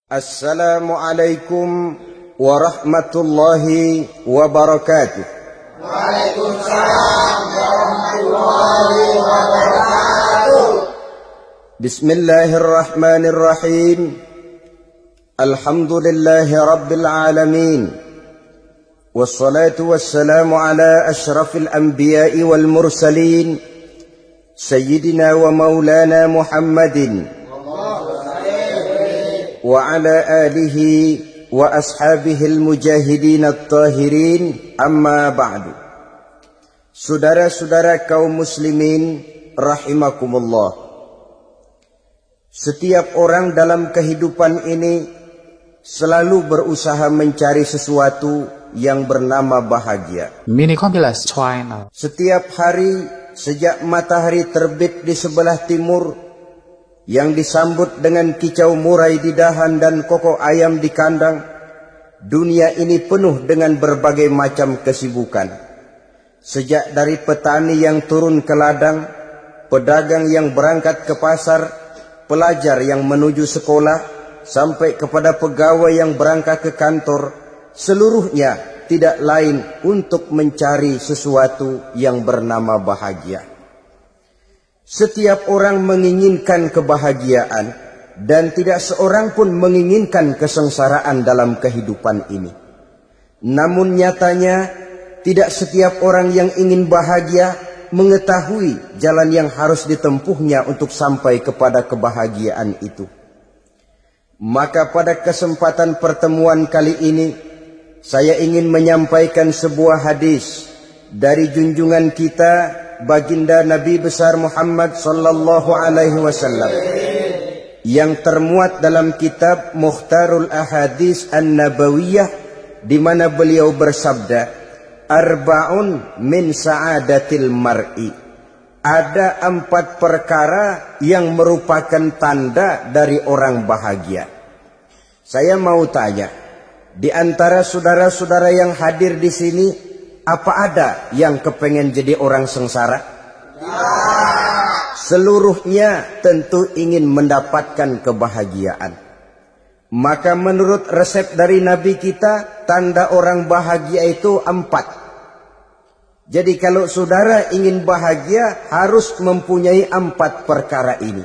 Assalamualaikum warahmatullahi wabarakatuh. Waalaikumsalam warahmatullahi wabarakatuh. Bismillahirrahmanirrahim. Alhamdulillahi rabbil alamin. Wassalatu wassalamu ala ashrafil anbiya'i wal mursalin. Sayyidina wa maulana Muhammadin wa ala alihi wa ashabihil mujahidin at-tahirin, amma ba'du. Saudara-saudara kaum muslimin rahimakumullah. Setiap orang dalam kehidupan ini selalu berusaha mencari sesuatu yang bernama bahagia. Setiap hari sejak matahari terbit di sebelah timur, yang disambut dengan kicau murai di dahan dan kokok ayam di kandang, dunia ini penuh dengan berbagai macam kesibukan. Sejak dari petani yang turun ke ladang, pedagang yang berangkat ke pasar, pelajar yang menuju sekolah, sampai kepada pegawai yang berangkat ke kantor, seluruhnya tidak lain untuk mencari sesuatu yang bernama bahagia. Setiap orang menginginkan kebahagiaan dan tidak seorang pun menginginkan kesengsaraan dalam kehidupan ini. Namun nyatanya tidak setiap orang yang ingin bahagia mengetahui jalan yang harus ditempuhnya untuk sampai kepada kebahagiaan itu. Maka pada kesempatan pertemuan kali ini saya ingin menyampaikan sebuah hadis dari junjungan kita baginda Nabi besar Muhammad sallallahu alaihi wasallam yang termuat dalam kitab Mukhtarul Ahadits An-Nabawiyah, di mana beliau bersabda, arba'un min sa'adatil mar'i. Ada 4 perkara yang merupakan tanda dari orang bahagia. Saya mau tanya, di antara saudara-saudara yang hadir di sini, apa ada yang kepengen jadi orang sengsara? Seluruhnya tentu ingin mendapatkan kebahagiaan. Maka menurut resep dari Nabi kita, tanda orang bahagia itu 4. Jadi kalau saudara ingin bahagia, harus mempunyai 4 perkara ini.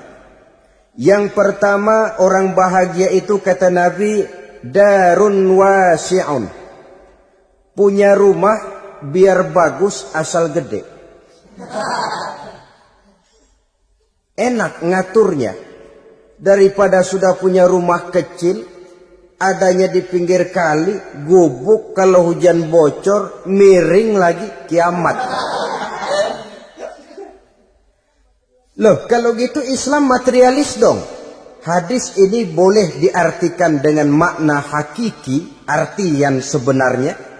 Yang pertama, orang bahagia itu kata Nabi, darun wasi'un. Punya rumah biar bagus asal gede. Enak ngaturnya. Daripada sudah punya rumah kecil, adanya di pinggir kali, gubuk, kalau hujan bocor, miring lagi, kiamat. Loh, kalau gitu Islam materialis dong. Hadis ini boleh diartikan dengan makna hakiki, arti yang sebenarnya.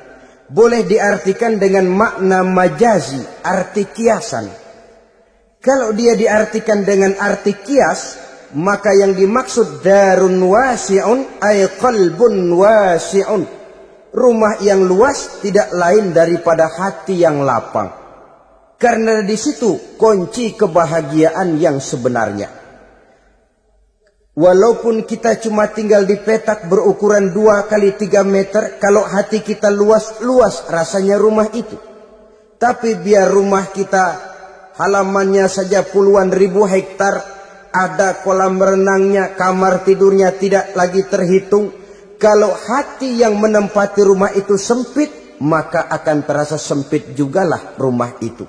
Boleh diartikan dengan makna majazi, arti kiasan. Kalau dia diartikan dengan arti kias, maka yang dimaksud darun wasi'un ay qalbun wasi'un. Rumah yang luas tidak lain daripada hati yang lapang. Karena di situ kunci kebahagiaan yang sebenarnya. Walaupun kita cuma tinggal di petak berukuran 2 kali 3 meter, kalau hati kita luas rasanya rumah itu. Tapi biar rumah kita halamannya saja puluhan ribu hektar, ada kolam renangnya, kamar tidurnya tidak lagi terhitung. Kalau hati yang menempati rumah itu sempit, maka akan terasa sempit jugalah rumah itu.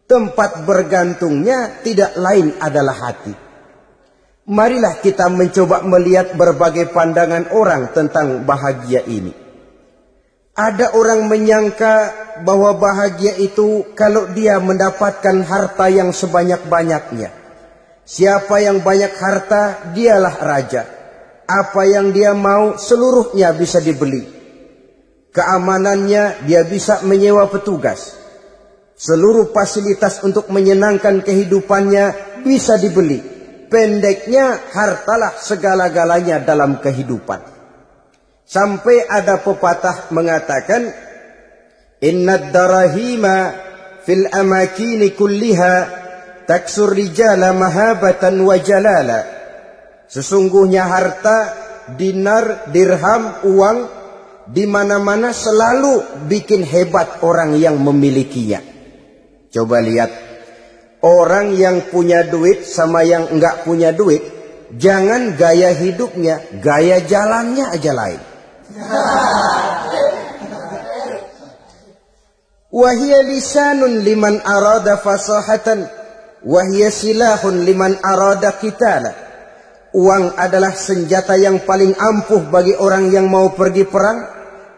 Tempat bergantungnya tidak lain adalah hati. Marilah kita mencoba melihat berbagai pandangan orang tentang bahagia ini. Ada orang menyangka bahwa bahagia itu kalau dia mendapatkan harta yang sebanyak-banyaknya. Siapa yang banyak harta, dialah raja. Apa yang dia mau, seluruhnya bisa dibeli. Keamanannya, dia bisa menyewa petugas. Seluruh fasilitas untuk menyenangkan kehidupannya bisa dibeli. Pendeknya, hartalah segala-galanya dalam kehidupan. Sampai ada pepatah mengatakan, innad darahima fil amakini kulliha taksur rijala mahabatan wa jalala. Sesungguhnya harta dinar, dirham, uang, di mana-mana selalu bikin hebat orang yang memilikinya. Coba lihat, orang yang punya duit sama yang enggak punya duit, jangan gaya hidupnya, gaya jalannya aja lain. Wahia lisanun liman arada fasahatan, wahia silahun liman arada qitala. Uang adalah senjata yang paling ampuh bagi orang yang mau pergi perang,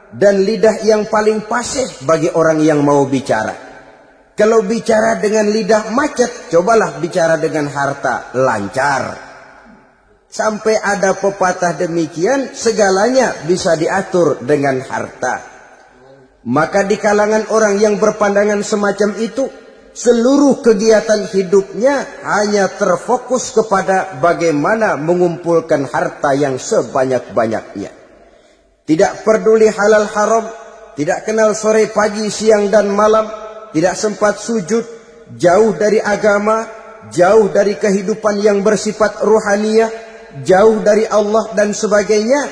dan lidah yang paling fasih bagi orang yang mau bicara. Kalau bicara dengan lidah macet, cobalah bicara dengan harta, lancar. Sampai ada pepatah demikian, segalanya bisa diatur dengan harta. Maka di kalangan orang yang berpandangan semacam itu, seluruh kegiatan hidupnya hanya terfokus kepada bagaimana mengumpulkan harta yang sebanyak-banyaknya. Tidak peduli halal haram, tidak kenal sore pagi siang dan malam, tidak sempat sujud, jauh dari agama, jauh dari kehidupan yang bersifat ruhaniyah, jauh dari Allah dan sebagainya.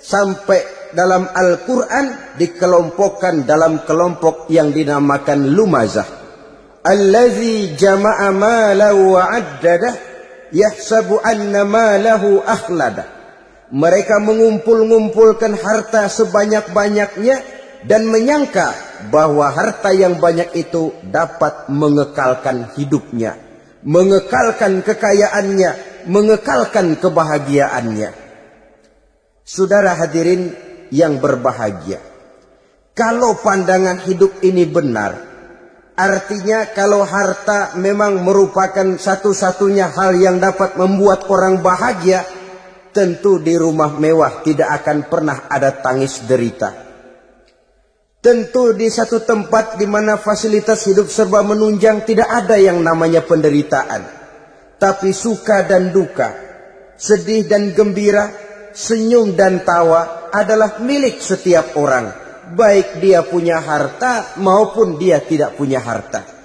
Sampai dalam Al-Quran dikelompokkan dalam kelompok yang dinamakan lumazah. Allazi jama'a malahu wa addadah yahsabu anna malahu akhladah. Mereka mengumpul-ngumpulkan harta sebanyak-banyaknya dan menyangka bahwa harta yang banyak itu dapat mengekalkan hidupnya, mengekalkan kekayaannya, mengekalkan kebahagiaannya. Saudara hadirin yang berbahagia, kalau pandangan hidup ini benar, artinya kalau harta memang merupakan satu-satunya hal yang dapat membuat orang bahagia, tentu di rumah mewah tidak akan pernah ada tangis derita. Tentu di satu tempat di mana fasilitas hidup serba menunjang tidak ada yang namanya penderitaan. Tapi suka dan duka, sedih dan gembira, senyum dan tawa adalah milik setiap orang. Baik dia punya harta maupun dia tidak punya harta.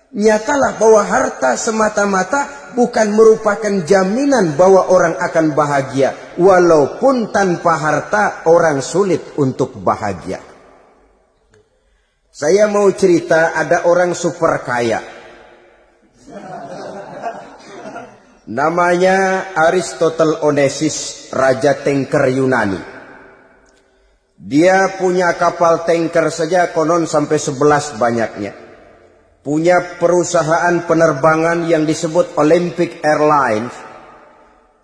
Nyatalah bahwa harta semata-mata bukan merupakan jaminan bahwa orang akan bahagia. Walaupun tanpa harta orang sulit untuk bahagia. Saya mau cerita, ada orang super kaya. Namanya Aristotle Onesius, Raja Tanker Yunani. Dia punya kapal tanker saja konon sampai 11 banyaknya. Punya perusahaan penerbangan yang disebut Olympic Airlines.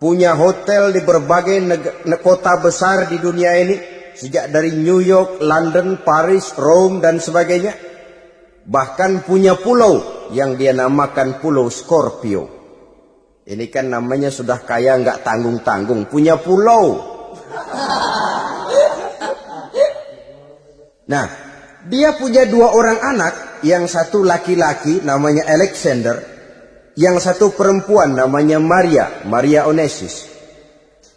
Punya hotel di berbagai kota besar di dunia ini. Sejak dari New York, London, Paris, Rome dan sebagainya. Bahkan punya pulau yang dia namakan Pulau Scorpio. Ini kan namanya sudah kaya nggak tanggung-tanggung. Punya pulau. Nah, dia punya 2 orang anak. Yang satu laki-laki namanya Alexander. Yang satu perempuan namanya Maria Onesius.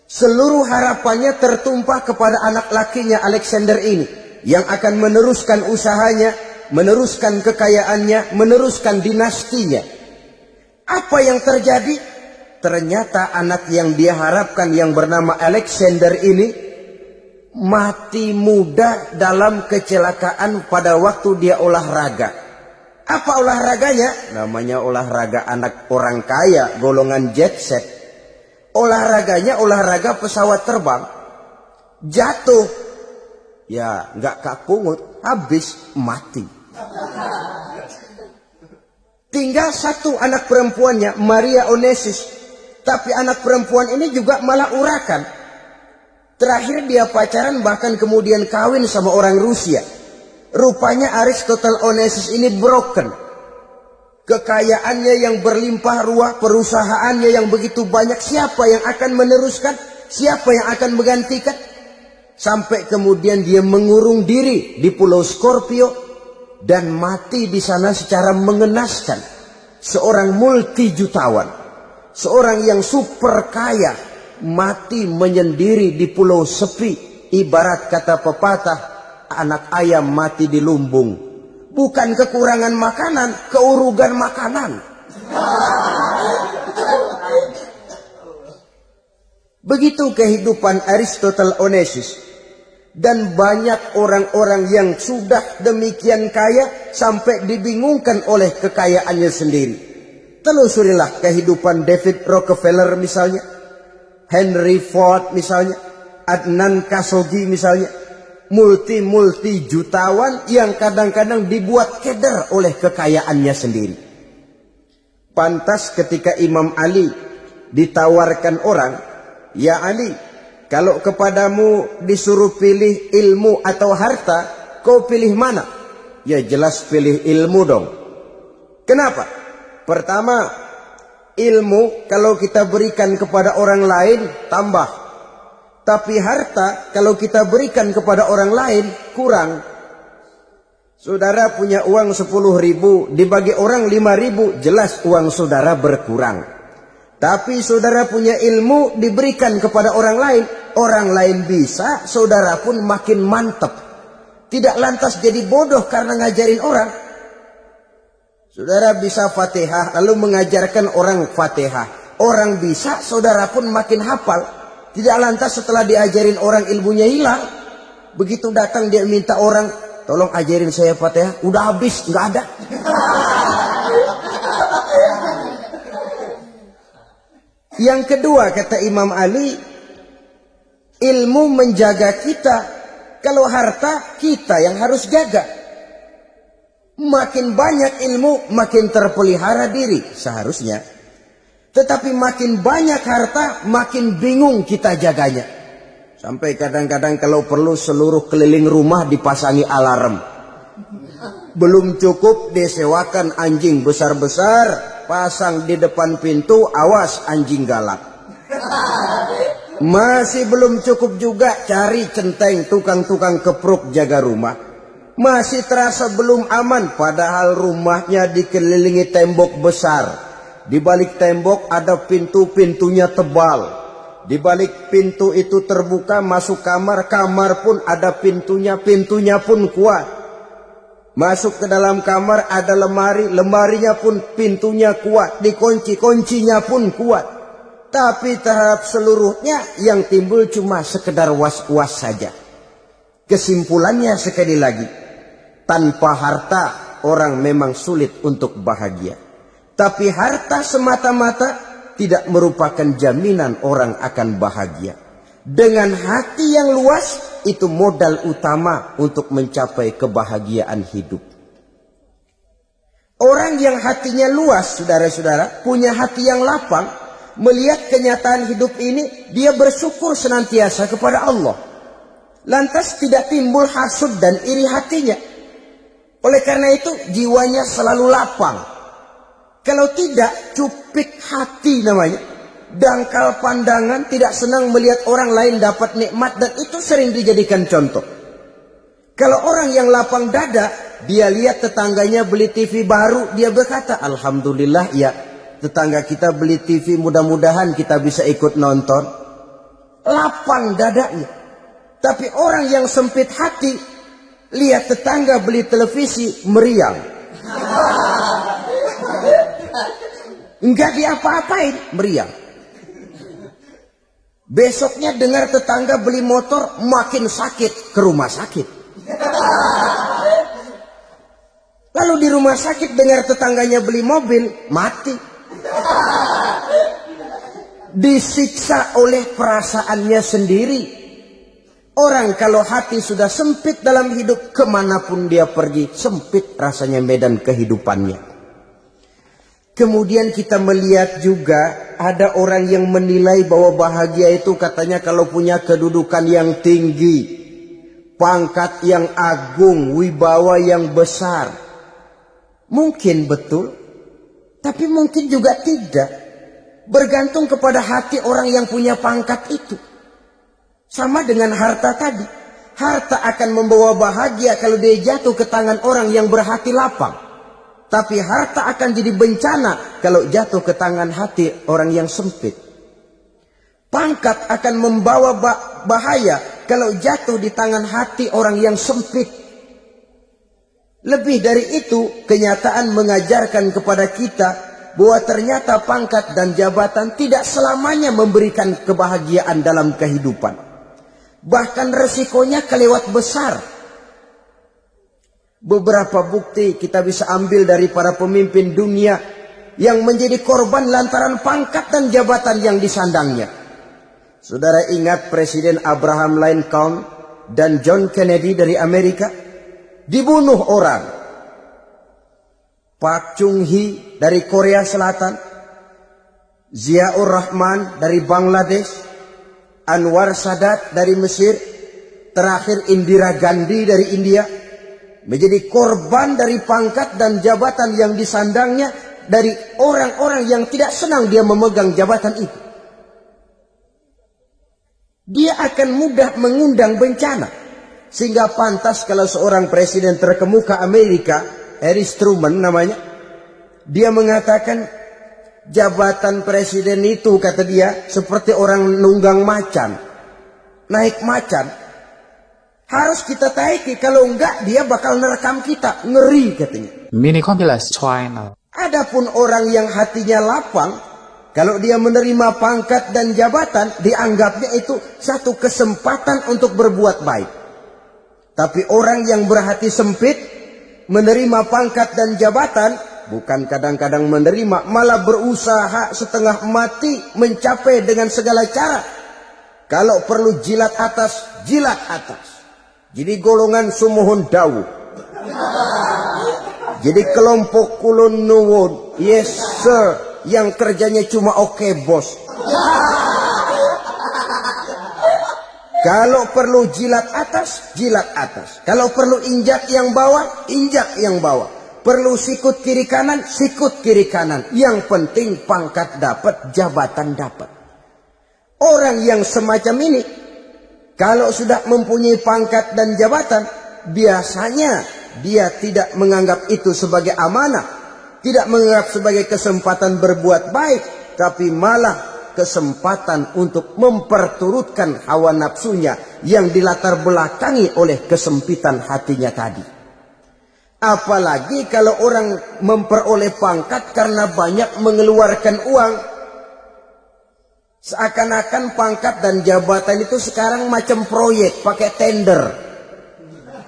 Seluruh harapannya tertumpah kepada anak lakinya Alexander ini. Yang akan meneruskan usahanya, meneruskan kekayaannya, meneruskan dinastinya. Apa yang terjadi? Ternyata anak yang dia harapkan yang bernama Alexander ini mati muda dalam kecelakaan pada waktu dia olahraga. Apa olahraganya? Namanya olahraga anak orang kaya, golongan jet set. Olahraganya olahraga pesawat terbang. Jatuh. Ya nggak kapungut, habis mati. Tinggal satu anak perempuannya, Maria Onesius. Tapi anak perempuan ini juga malah urakan. Terakhir dia pacaran bahkan kemudian kawin sama orang Rusia. Rupanya Aristotle Onesius ini broken. Kekayaannya yang berlimpah ruah, perusahaannya yang begitu banyak. Siapa yang akan meneruskan? Siapa yang akan menggantikan? Sampai kemudian dia mengurung diri di Pulau Scorpio dan mati di sana secara mengenaskan. Seorang multi-jutawan, seorang yang super kaya, mati menyendiri di pulau sepi. Ibarat kata pepatah, anak ayam mati di lumbung. Bukan kekurangan makanan, keurugan makanan. Begitu kehidupan Aristotle Onassis. Dan banyak orang-orang yang sudah demikian kaya sampai dibingungkan oleh kekayaannya sendiri. Telusurilah kehidupan David Rockefeller misalnya, Henry Ford misalnya, Adnan Khashoggi misalnya. Multi jutawan yang kadang-kadang dibuat keder oleh kekayaannya sendiri. Pantas ketika Imam Ali ditawarkan orang, "Ya Ali, kalau kepadamu disuruh pilih ilmu atau harta, kau pilih mana?" Ya jelas pilih ilmu dong. Kenapa? Pertama, ilmu kalau kita berikan kepada orang lain tambah. Tapi harta kalau kita berikan kepada orang lain kurang. Saudara punya uang 10.000, dibagi orang 5.000, jelas uang saudara berkurang. Tapi saudara punya ilmu diberikan kepada orang lain bisa, saudara pun makin mantap. Tidak lantas jadi bodoh karena ngajarin orang. Saudara bisa Fatihah lalu mengajarkan orang Fatihah. Orang bisa, saudara pun makin hafal. Tidak lantas setelah diajarin orang ilmunya hilang. Begitu datang dia minta orang, "Tolong ajarin saya Fatihah." Udah habis, nggak ada. Yang kedua kata Imam Ali, ilmu menjaga kita. Kalau harta kita yang harus jaga. Makin banyak ilmu makin terpelihara diri seharusnya. Tetapi makin banyak harta, makin bingung kita jaganya. Sampai kadang-kadang kalau perlu seluruh keliling rumah dipasangi alarm. Belum cukup disewakan anjing besar-besar, pasang di depan pintu, awas anjing galak. Masih belum cukup juga cari centeng tukang-tukang kepruk jaga rumah. Masih terasa belum aman, padahal rumahnya dikelilingi tembok besar. Di balik tembok ada pintu-pintunya tebal. Di balik pintu itu terbuka masuk kamar, kamar pun ada pintunya, pintunya pun kuat. Masuk ke dalam kamar ada lemari, lemarinya pun pintunya kuat, dikunci, kuncinya pun kuat. Tapi terhadap seluruhnya yang timbul cuma sekedar was-was saja. Kesimpulannya sekali lagi, tanpa harta orang memang sulit untuk bahagia. Tapi harta semata-mata tidak merupakan jaminan orang akan bahagia. Dengan hati yang luas, itu modal utama untuk mencapai kebahagiaan hidup. Orang yang hatinya luas, saudara-saudara, punya hati yang lapang, melihat kenyataan hidup ini, dia bersyukur senantiasa kepada Allah. Lantas tidak timbul hasud dan iri hatinya. Oleh karena itu, jiwanya selalu lapang. Kalau tidak, cupik hati namanya. Dangkal pandangan, tidak senang melihat orang lain dapat nikmat, dan itu sering dijadikan contoh. Kalau orang yang lapang dada, dia lihat tetangganya beli TV baru, dia berkata, "Alhamdulillah ya, tetangga kita beli TV, mudah-mudahan kita bisa ikut nonton." Lapang dadanya. Tapi orang yang sempit hati, lihat tetangga beli televisi, meriang. Enggak diapa-apain, meriang. Besoknya dengar tetangga beli motor, makin sakit, ke rumah sakit. Lalu di rumah sakit dengar tetangganya beli mobil, mati. Disiksa oleh perasaannya sendiri. Orang kalau hati sudah sempit dalam hidup, kemanapun dia pergi, sempit rasanya medan kehidupannya. Kemudian kita melihat juga ada orang yang menilai bahwa bahagia itu katanya kalau punya kedudukan yang tinggi, pangkat yang agung, wibawa yang besar. Mungkin betul, tapi mungkin juga tidak. Bergantung kepada hati orang yang punya pangkat itu. Sama dengan harta tadi. Harta akan membawa bahagia kalau dia jatuh ke tangan orang yang berhati lapang. Tapi harta akan jadi bencana kalau jatuh ke tangan hati orang yang sempit. Pangkat akan membawa bahaya kalau jatuh di tangan hati orang yang sempit. Lebih dari itu, kenyataan mengajarkan kepada kita bahwa ternyata pangkat dan jabatan tidak selamanya memberikan kebahagiaan dalam kehidupan. Bahkan resikonya kelewat besar. Beberapa bukti kita bisa ambil dari para pemimpin dunia yang menjadi korban lantaran pangkat dan jabatan yang disandangnya. Saudara ingat Presiden Abraham Lincoln dan John Kennedy dari Amerika? Dibunuh orang. Park Chung-hee dari Korea Selatan, Ziaur Rahman dari Bangladesh, Anwar Sadat dari Mesir, terakhir Indira Gandhi dari India, menjadi korban dari pangkat dan jabatan yang disandangnya dari orang-orang yang tidak senang dia memegang jabatan itu. Dia akan mudah mengundang bencana. Sehingga pantas kalau seorang presiden terkemuka Amerika, Harry Truman namanya, dia mengatakan jabatan presiden itu, kata dia, seperti orang nunggang macan, naik macan. Harus kita taiki, kalau enggak dia bakal nerekam kita, ngeri katanya. Mini kompilasi channel. Adapun orang yang hatinya lapang, kalau dia menerima pangkat dan jabatan, dianggapnya itu satu kesempatan untuk berbuat baik. Tapi orang yang berhati sempit, menerima pangkat dan jabatan, bukan kadang-kadang menerima, malah berusaha setengah mati mencapai dengan segala cara. Kalau perlu jilat atas, jilat atas. Jadi golongan sumuhun dawu. Jadi kelompok kulon nuwun, yes sir, yang kerjanya cuma oke bos. Kalau perlu jilat atas, jilat atas. Kalau perlu injak yang bawah, injak yang bawah. Perlu sikut kiri kanan, sikut kiri kanan. Yang penting pangkat dapat, jabatan dapat. Orang yang semacam ini, kalau sudah mempunyai pangkat dan jabatan, biasanya dia tidak menganggap itu sebagai amanah, tidak menganggap sebagai kesempatan berbuat baik, tapi malah kesempatan untuk memperturutkan hawa nafsunya yang dilatar belakangi oleh kesempitan hatinya tadi. Apalagi kalau orang memperoleh pangkat karena banyak mengeluarkan uang. Seakan-akan pangkat dan jabatan itu sekarang macam proyek, pakai tender.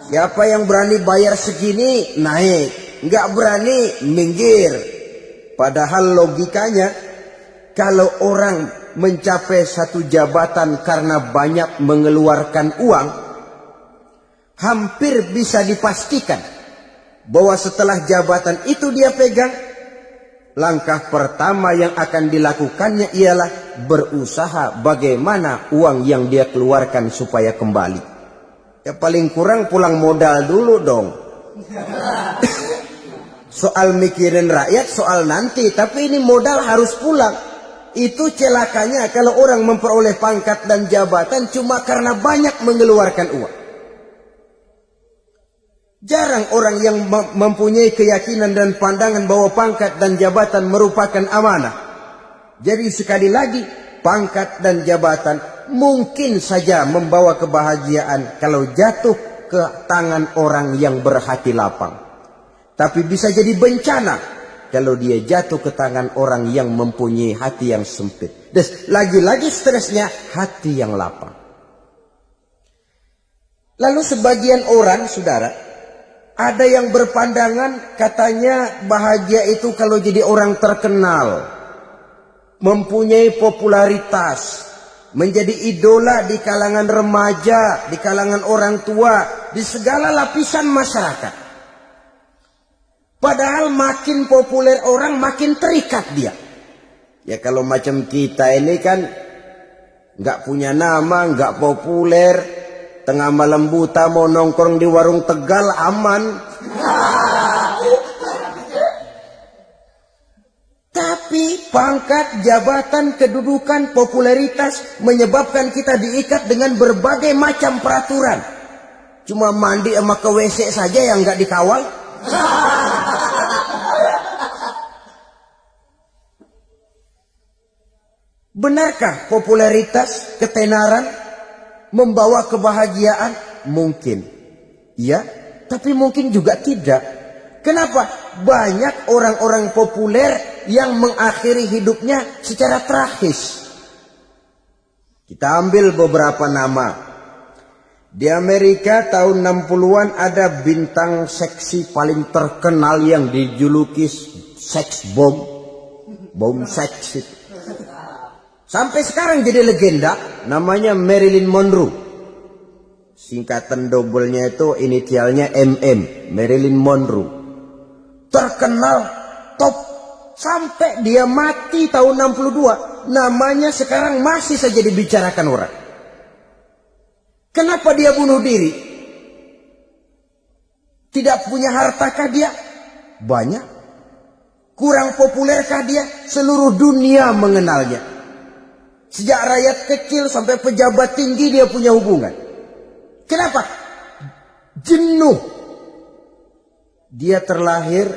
Siapa yang berani bayar segini, naik. Nggak berani, minggir. Padahal logikanya, kalau orang mencapai satu jabatan karena banyak mengeluarkan uang, hampir bisa dipastikan bahwa setelah jabatan itu dia pegang, langkah pertama yang akan dilakukannya ialah berusaha bagaimana uang yang dia keluarkan supaya kembali. Ya paling kurang pulang modal dulu dong. Soal mikirin rakyat, soal nanti. Tapi ini modal harus pulang. Itu celakanya kalau orang memperoleh pangkat dan jabatan cuma karena banyak mengeluarkan uang. Jarang orang yang mempunyai keyakinan dan pandangan bahwa pangkat dan jabatan merupakan amanah. Jadi sekali lagi, pangkat dan jabatan mungkin saja membawa kebahagiaan kalau jatuh ke tangan orang yang berhati lapang. Tapi bisa jadi bencana kalau dia jatuh ke tangan orang yang mempunyai hati yang sempit. Dan lagi-lagi stresnya hati yang lapang. Lalu sebagian orang, saudara, ada yang berpandangan katanya bahagia itu kalau jadi orang terkenal, mempunyai popularitas, menjadi idola di kalangan remaja, di kalangan orang tua, di segala lapisan masyarakat. Padahal makin populer orang, makin terikat dia. Ya kalau macam kita ini kan nggak punya nama, nggak populer, tengah malam buta mau nongkrong di warung Tegal aman. Tapi pangkat, jabatan, kedudukan, popularitas menyebabkan kita diikat dengan berbagai macam peraturan. Cuma mandi sama ke WC saja yang nggak dikawal. Benarkah popularitas, ketenaran membawa kebahagiaan? Mungkin. Ya, tapi mungkin juga tidak. Kenapa? Banyak orang-orang populer yang mengakhiri hidupnya secara tragis. Kita ambil beberapa nama. Di Amerika tahun 60-an ada bintang seksi paling terkenal yang dijuluki sex bomb. Bom seks itu. Sampai sekarang jadi legenda. Namanya Marilyn Monroe. Singkatan dobelnya itu inisialnya MM. Marilyn Monroe. Terkenal top. Sampai dia mati tahun 62. Namanya sekarang masih saja dibicarakan orang. Kenapa dia bunuh diri? Tidak punya hartakah dia? Banyak. Kurang populerkah dia? Seluruh dunia mengenalnya. Sejak rakyat kecil sampai pejabat tinggi dia punya hubungan. Kenapa? Jenuh. Dia terlahir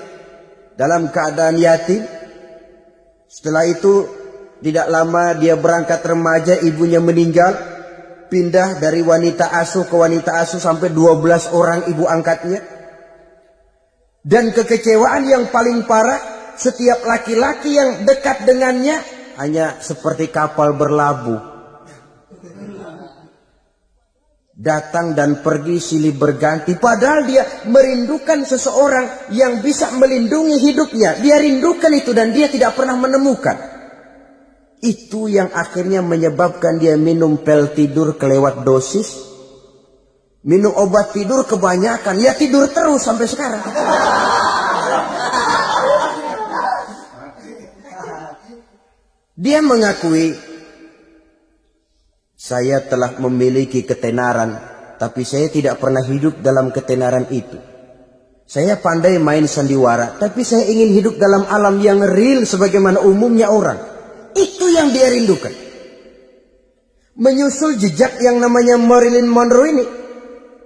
dalam keadaan yatim. Setelah itu tidak lama dia berangkat remaja, ibunya meninggal. Pindah dari wanita asuh ke wanita asuh sampai 12 orang ibu angkatnya. Dan kekecewaan yang paling parah, setiap laki-laki yang dekat dengannya hanya seperti kapal berlabuh. Datang dan pergi silih berganti. Padahal dia merindukan seseorang yang bisa melindungi hidupnya. Dia rindukan itu dan dia tidak pernah menemukan. Itu yang akhirnya menyebabkan dia minum pil tidur kelewat dosis. Minum obat tidur kebanyakan. Ya tidur terus sampai sekarang. Dia mengakui, saya telah memiliki ketenaran, tapi saya tidak pernah hidup dalam ketenaran itu. Saya pandai main sandiwara, tapi saya ingin hidup dalam alam yang real sebagaimana umumnya orang. Itu yang dia rindukan. Menyusul jejak yang namanya Marilyn Monroe ini,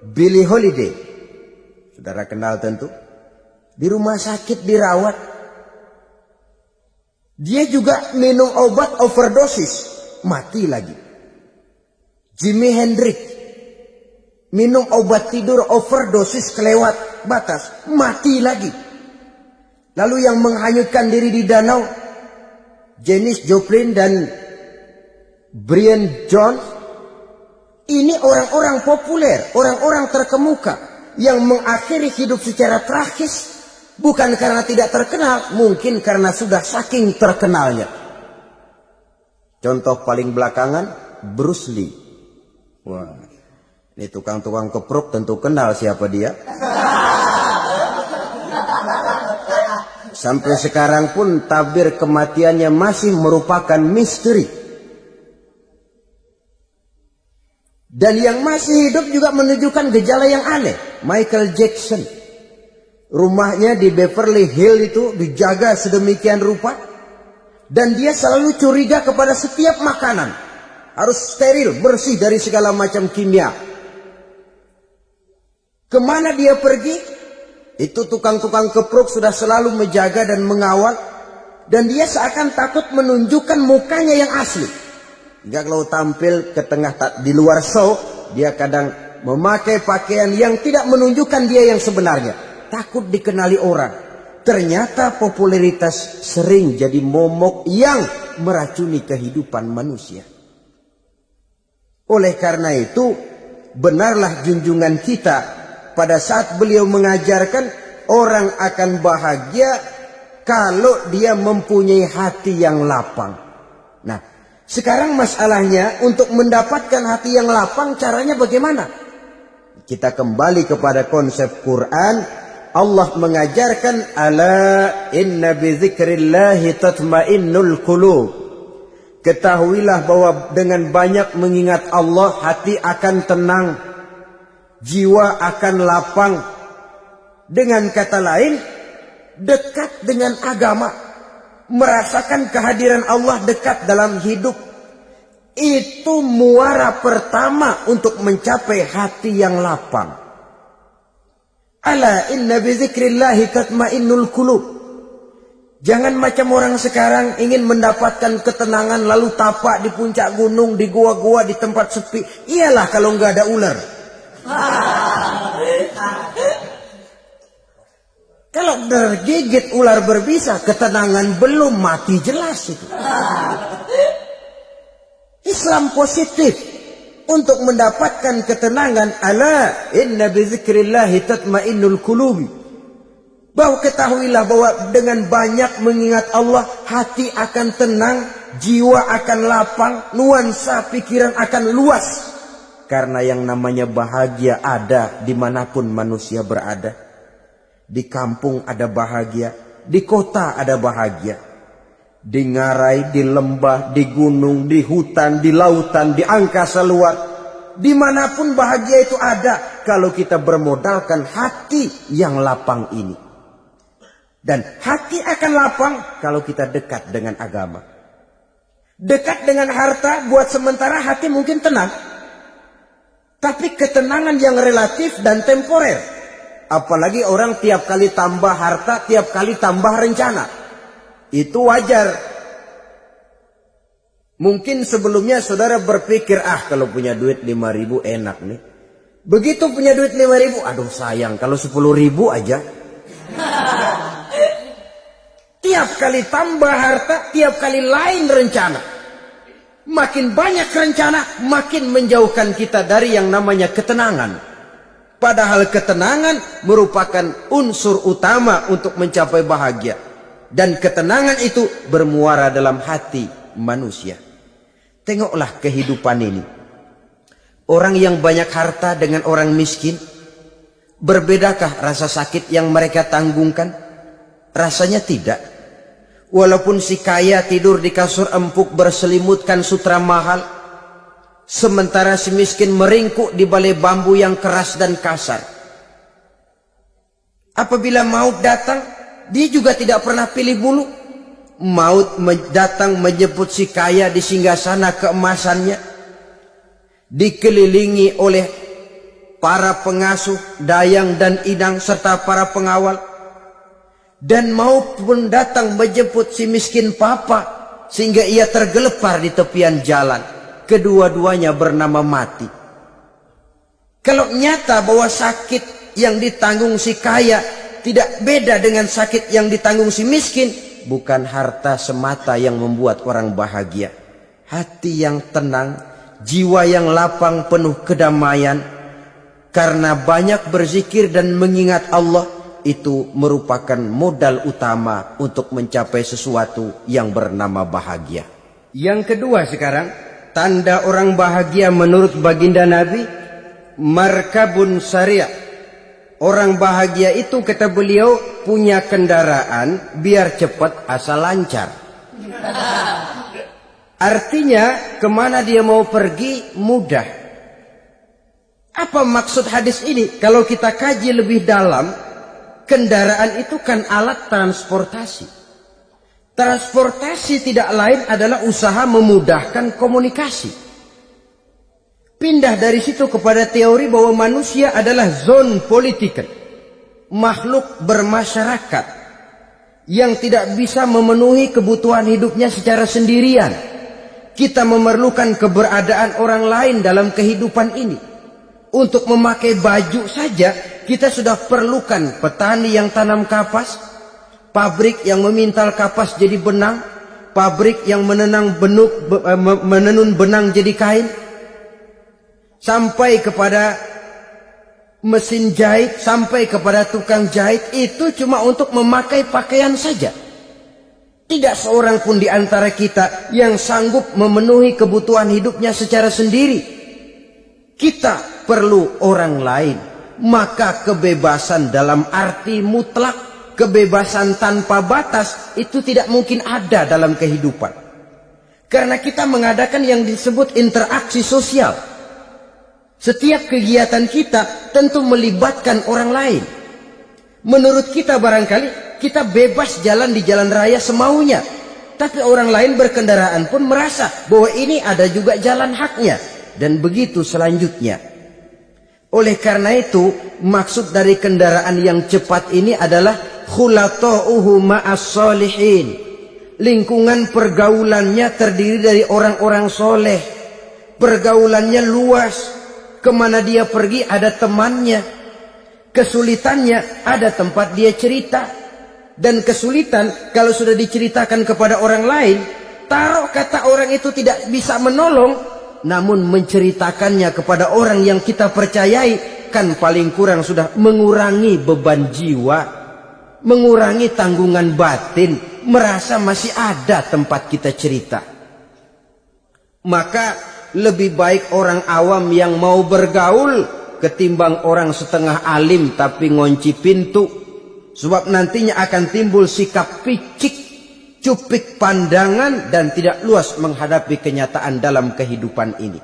Billie Holiday, saudara kenal tentu, di rumah sakit dirawat. Dia juga minum obat overdosis, mati lagi. Jimi Hendrix minum obat tidur overdosis kelewat batas, mati lagi. Lalu yang menghanyutkan diri di danau, Janis Joplin dan Brian Jones. Ini orang-orang populer, orang-orang terkemuka yang mengakhiri hidup secara tragis. Bukan karena tidak terkenal, mungkin karena sudah saking terkenalnya. Contoh paling belakangan, Bruce Lee. Wah, ini tukang-tukang kepruk tentu kenal siapa dia. Sampai sekarang pun tabir kematiannya masih merupakan misteri. Dan yang masih hidup juga menunjukkan gejala yang aneh. Michael Jackson. Rumahnya di Beverly Hills itu dijaga sedemikian rupa. Dan dia selalu curiga kepada setiap makanan. Harus steril, bersih dari segala macam kimia. Kemana dia pergi? Itu tukang-tukang kepruk sudah selalu menjaga dan mengawal. Dan dia seakan takut menunjukkan mukanya yang asli. Hingga kalau tampil ke tengah di luar show, dia kadang memakai pakaian yang tidak menunjukkan dia yang sebenarnya. Takut dikenali orang. Ternyata popularitas sering jadi momok yang meracuni kehidupan manusia. Oleh karena itu, benarlah junjungan kita pada saat beliau mengajarkan orang akan bahagia kalau dia mempunyai hati yang lapang. Nah, sekarang masalahnya untuk mendapatkan hati yang lapang caranya bagaimana? Kita kembali kepada konsep Quran. Allah mengajarkan, ala inna bi dzikrillahi tatmainnul qulub. Ketahuilah bahwa dengan banyak mengingat Allah, hati akan tenang. Jiwa akan lapang. Dengan kata lain, dekat dengan agama. Merasakan kehadiran Allah dekat dalam hidup. Itu muara pertama untuk mencapai hati yang lapang. Ala inna bi dzikrillahi tatmainnul qulub. Jangan macam orang sekarang ingin mendapatkan ketenangan lalu tapak di puncak gunung, di gua-gua, di tempat sepi. Iyalah kalau nggak ada ular. Kalau Kalau tergigit ular berbisa, ketenangan belum, mati jelas itu. Islam positif untuk mendapatkan ketenangan. Ala inna bizikrillahi tatmainnul qulubi. Bahwa ketahuilah bahwa dengan banyak mengingat Allah, hati akan tenang, jiwa akan lapang, nuansa pikiran akan luas. Karena yang namanya bahagia ada dimanapun manusia berada. Di kampung ada bahagia, di kota ada bahagia. Di ngarai, di lembah, di gunung, di hutan, di lautan, di angkasa luar. Dimanapun bahagia itu ada kalau kita bermodalkan hati yang lapang ini. Dan hati akan lapang kalau kita dekat dengan agama. Dekat dengan harta buat sementara hati mungkin tenang. Tapi ketenangan yang relatif dan temporer. Apalagi orang tiap kali tambah harta, tiap kali tambah rencana. Itu wajar. Mungkin sebelumnya saudara berpikir, kalau punya duit 5.000 enak nih. Begitu punya duit 5.000, aduh sayang kalau 10.000 aja. Tiap kali tambah harta, tiap kali lain rencana. Makin banyak rencana, makin menjauhkan kita dari yang namanya ketenangan. Padahal ketenangan merupakan unsur utama untuk mencapai bahagia. Dan ketenangan itu bermuara dalam hati manusia. Tengoklah kehidupan ini. Orang yang banyak harta dengan orang miskin, berbedakah rasa sakit yang mereka tanggungkan? Rasanya tidak. Walaupun si kaya tidur di kasur empuk berselimutkan sutra mahal, sementara si miskin meringkuk di balai bambu yang keras dan kasar. Apabila maut datang, dia juga tidak pernah pilih bulu. Maut datang menjemput si kaya di singgasana keemasannya, dikelilingi oleh para pengasuh, dayang dan inang serta para pengawal. Dan maupun datang menjemput si miskin papa sehingga ia tergelepar di tepian jalan. Kedua-duanya bernama mati. Kalau nyata bahwa sakit yang ditanggung si kaya tidak beda dengan sakit yang ditanggung si miskin, bukan harta semata yang membuat orang bahagia. Hati yang tenang, jiwa yang lapang penuh kedamaian. Karena banyak berzikir dan mengingat Allah, itu merupakan modal utama untuk mencapai sesuatu yang bernama bahagia. Yang kedua sekarang, tanda orang bahagia menurut baginda Nabi, markabun syariah. Orang bahagia itu kata beliau punya kendaraan biar cepat asal lancar. Artinya kemana dia mau pergi mudah. Apa maksud hadis ini? Kalau kita kaji lebih dalam, kendaraan itu kan alat transportasi. Transportasi tidak lain adalah usaha memudahkan komunikasi. Pindah dari situ kepada teori bahwa manusia adalah zon political, makhluk bermasyarakat yang tidak bisa memenuhi kebutuhan hidupnya secara sendirian. Kita memerlukan keberadaan orang lain dalam kehidupan ini. Untuk memakai baju saja kita sudah perlukan petani yang tanam kapas, pabrik yang memintal kapas jadi benang, pabrik yang menenun benang jadi kain, sampai kepada mesin jahit, sampai kepada tukang jahit. Itu cuma untuk memakai pakaian saja. Tidak seorang pun di antara kita yang sanggup memenuhi kebutuhan hidupnya secara sendiri. Kita perlu orang lain. Maka kebebasan dalam arti mutlak, kebebasan tanpa batas, itu tidak mungkin ada dalam kehidupan. Karena kita mengadakan yang disebut interaksi sosial. Setiap kegiatan kita tentu melibatkan orang lain. Menurut kita barangkali kita bebas jalan di jalan raya semaunya. Tapi orang lain berkendaraan pun merasa bahwa ini ada juga jalan haknya. Dan begitu selanjutnya. Oleh karena itu, maksud dari kendaraan yang cepat ini adalah khulato'uhu ma'as solihin. Lingkungan pergaulannya terdiri dari orang-orang soleh. Pergaulannya luas. Kemana dia pergi ada temannya. Kesulitannya ada tempat dia cerita. dan kesulitan kalau sudah diceritakan kepada orang lain, taruh kata orang itu tidak bisa menolong, namun menceritakannya kepada orang yang kita percayai, kan paling kurang sudah mengurangi beban jiwa, mengurangi tanggungan batin, merasa masih ada tempat kita cerita. Maka lebih baik orang awam yang mau bergaul ketimbang orang setengah alim tapi ngunci pintu. Sebab nantinya akan timbul sikap picik, cupik pandangan, dan tidak luas menghadapi kenyataan dalam kehidupan ini.